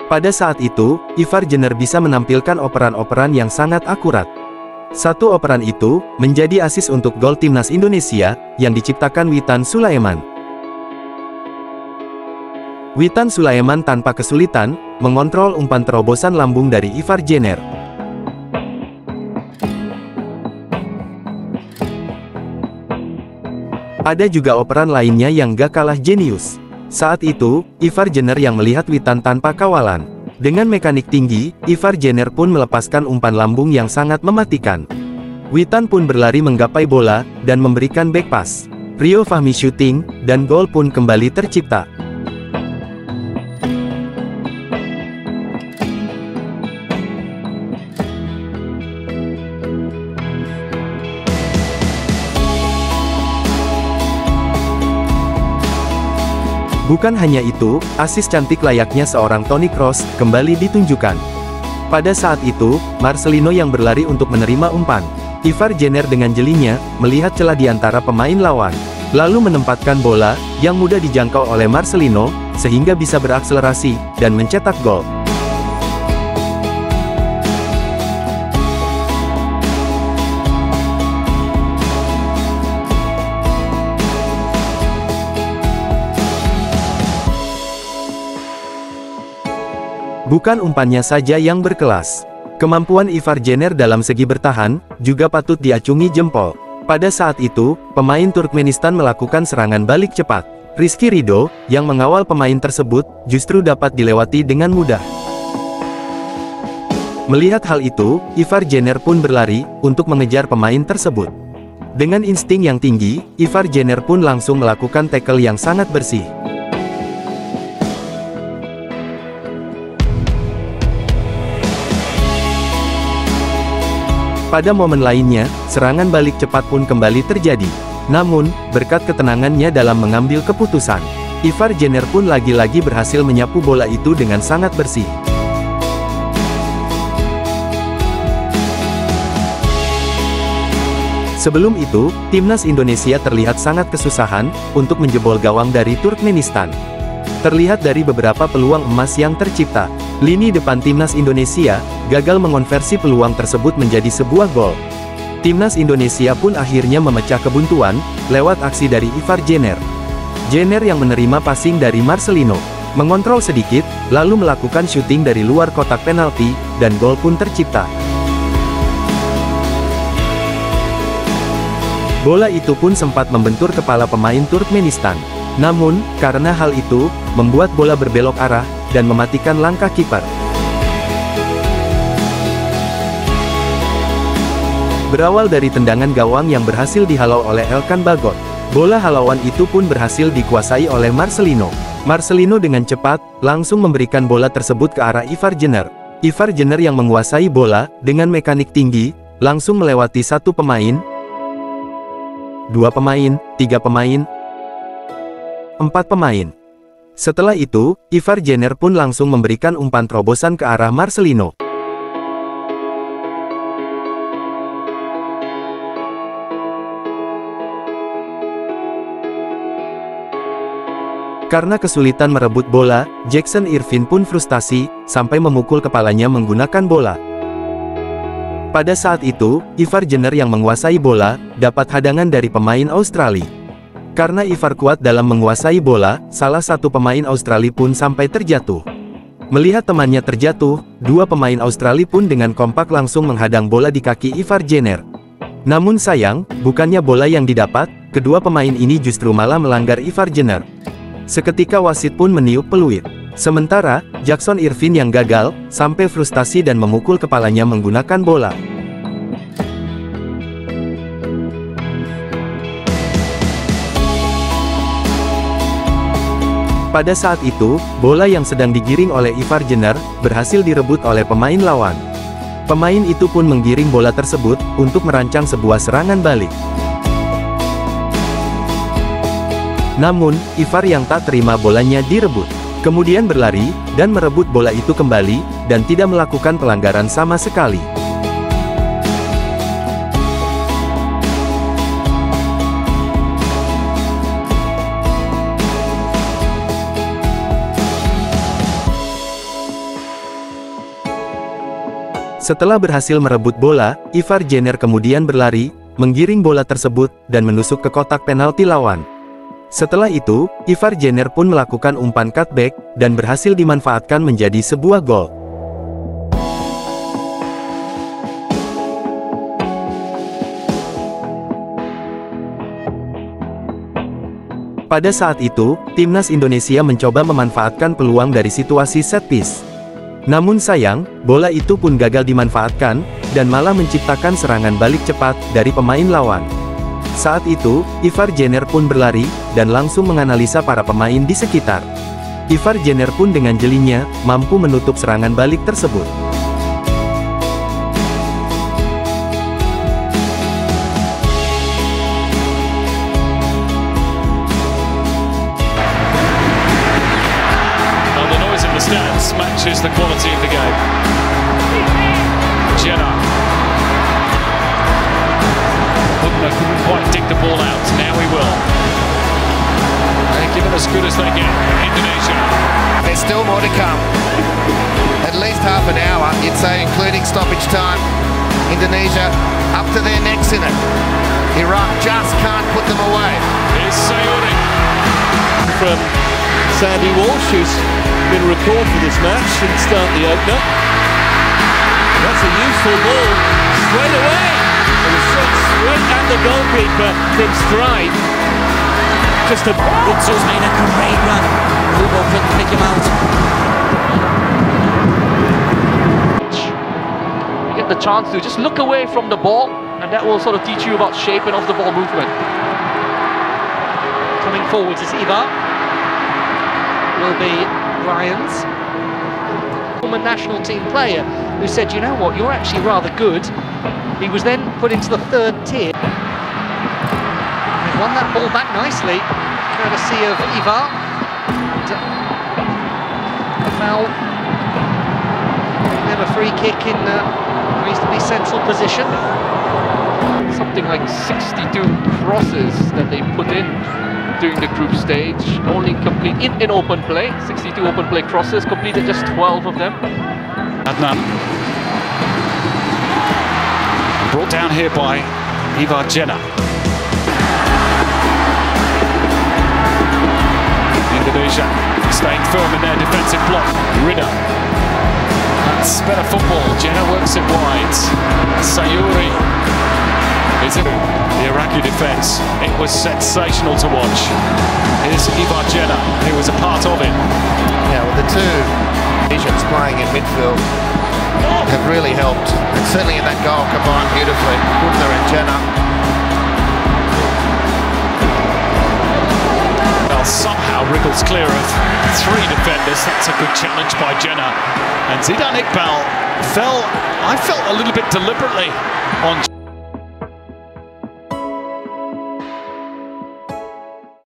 Pada saat itu, Ivar Jenner bisa menampilkan operan-operan yang sangat akurat. Satu operan itu, menjadi asis untuk gol timnas Indonesia, yang diciptakan Witan Sulaiman. Witan Sulaiman tanpa kesulitan, mengontrol umpan terobosan lambung dari Ivar Jenner. Ada juga operan lainnya yang gak kalah jenius. Saat itu, Ivar Jenner yang melihat Witan tanpa kawalan. Dengan mekanik tinggi, Ivar Jenner pun melepaskan umpan lambung yang sangat mematikan. Witan pun berlari menggapai bola, dan memberikan back pass. Rio Fahmi shooting, dan gol pun kembali tercipta. Bukan hanya itu, asis cantik layaknya seorang Toni Kroos kembali ditunjukkan. Pada saat itu, Marcelino yang berlari untuk menerima umpan. Ivar Jenner dengan jelinya, melihat celah di antara pemain lawan. Lalu menempatkan bola, yang mudah dijangkau oleh Marcelino, sehingga bisa berakselerasi, dan mencetak gol. Bukan umpannya saja yang berkelas. Kemampuan Ivar Jenner dalam segi bertahan, juga patut diacungi jempol. Pada saat itu, pemain Turkmenistan melakukan serangan balik cepat. Rizky Ridho, yang mengawal pemain tersebut, justru dapat dilewati dengan mudah. Melihat hal itu, Ivar Jenner pun berlari, untuk mengejar pemain tersebut. Dengan insting yang tinggi, Ivar Jenner pun langsung melakukan tackle yang sangat bersih. Pada momen lainnya, serangan balik cepat pun kembali terjadi. Namun, berkat ketenangannya dalam mengambil keputusan, Ivar Jenner pun lagi-lagi berhasil menyapu bola itu dengan sangat bersih. Sebelum itu, timnas Indonesia terlihat sangat kesusahan untuk menjebol gawang dari Turkmenistan. Terlihat dari beberapa peluang emas yang tercipta, lini depan timnas Indonesia gagal mengonversi peluang tersebut menjadi sebuah gol. Timnas Indonesia pun akhirnya memecah kebuntuan lewat aksi dari Ivar Jenner. Jenner yang menerima passing dari Marcelino, mengontrol sedikit, lalu melakukan syuting dari luar kotak penalti, dan gol pun tercipta. Bola itu pun sempat membentur kepala pemain Turkmenistan. Namun, karena hal itu, membuat bola berbelok arah, dan mematikan langkah kiper. Berawal dari tendangan gawang yang berhasil dihalau oleh Elkan Bagot, bola halauan itu pun berhasil dikuasai oleh Marcelino. Marcelino dengan cepat, langsung memberikan bola tersebut ke arah Ivar Jenner. Ivar Jenner yang menguasai bola, dengan mekanik tinggi, langsung melewati satu pemain, dua pemain, tiga pemain, 4 pemain. Setelah itu, Ivar Jenner pun langsung memberikan umpan terobosan ke arah Marcelino. Karena kesulitan merebut bola, Jackson Irvine pun frustasi, sampai memukul kepalanya menggunakan bola. Pada saat itu, Ivar Jenner yang menguasai bola, dapat hadangan dari pemain Australia. Karena Ivar kuat dalam menguasai bola, salah satu pemain Australia pun sampai terjatuh. Melihat temannya terjatuh, dua pemain Australia pun dengan kompak langsung menghadang bola di kaki Ivar Jenner. Namun sayang, bukannya bola yang didapat, kedua pemain ini justru malah melanggar Ivar Jenner. Seketika wasit pun meniup peluit. Sementara, Jackson Irvine yang gagal, sampai frustasi dan memukul kepalanya menggunakan bola. Pada saat itu, bola yang sedang digiring oleh Ivar Jenner, berhasil direbut oleh pemain lawan. Pemain itu pun menggiring bola tersebut, untuk merancang sebuah serangan balik. Namun, Ivar yang tak terima bolanya direbut. Kemudian berlari, dan merebut bola itu kembali, dan tidak melakukan pelanggaran sama sekali. Setelah berhasil merebut bola, Ivar Jenner kemudian berlari, menggiring bola tersebut, dan menusuk ke kotak penalti lawan. Setelah itu, Ivar Jenner pun melakukan umpan cutback, dan berhasil dimanfaatkan menjadi sebuah gol. Pada saat itu, timnas Indonesia mencoba memanfaatkan peluang dari situasi set piece. Namun sayang, bola itu pun gagal dimanfaatkan, dan malah menciptakan serangan balik cepat dari pemain lawan. Saat itu, Ivar Jenner pun berlari, dan langsung menganalisa para pemain di sekitar. Ivar Jenner pun dengan jelinya, mampu menutup serangan balik tersebut. Stats matches the quality of the game. Jenner. Hubner couldn't quite dig the ball out. Now he will. They're giving as good as they get. Indonesia. There's still more to come. At least half an hour, you'd say, including stoppage time. Indonesia up to their necks in it. Iraq just can't put them away. Here's Sayuri. From Sandy Walsh, who's been recalled for this match and start the opener. That's a useful ball straight away. It was shot straight at the goalkeeper from stride. Just a Utsu's made a great run. Hugo couldn't pick him out. You get the chance to just look away from the ball, and that will sort of teach you about shape and off the ball movement. Coming forwards is Ivar. Will be Ryans, former national team player, who said, you know what, you're actually rather good. He was then put into the third tier. They've won that ball back nicely, courtesy of Ivar. A foul. They have a free kick in reasonably central position. Something like 62 crosses that they put in during the group stage, only complete in open play. 62 open play crosses, completed just 12 of them. Adnan. Brought down here by Ivar Jenner. Indonesia staying firm in their defensive block. Ridder. That's better football. Jenner works it wide. Sayuri is in the Iraqi defence. It was sensational to watch. Here's Ivar Jenner, who was a part of it. Yeah, well, the two Asians playing in midfield have really helped, and certainly in that goal combined beautifully, Hubner and Jenner. Well, somehow wriggles clear of three defenders. That's a good challenge by Jenner. And Zidane Iqbal I felt a little bit deliberately on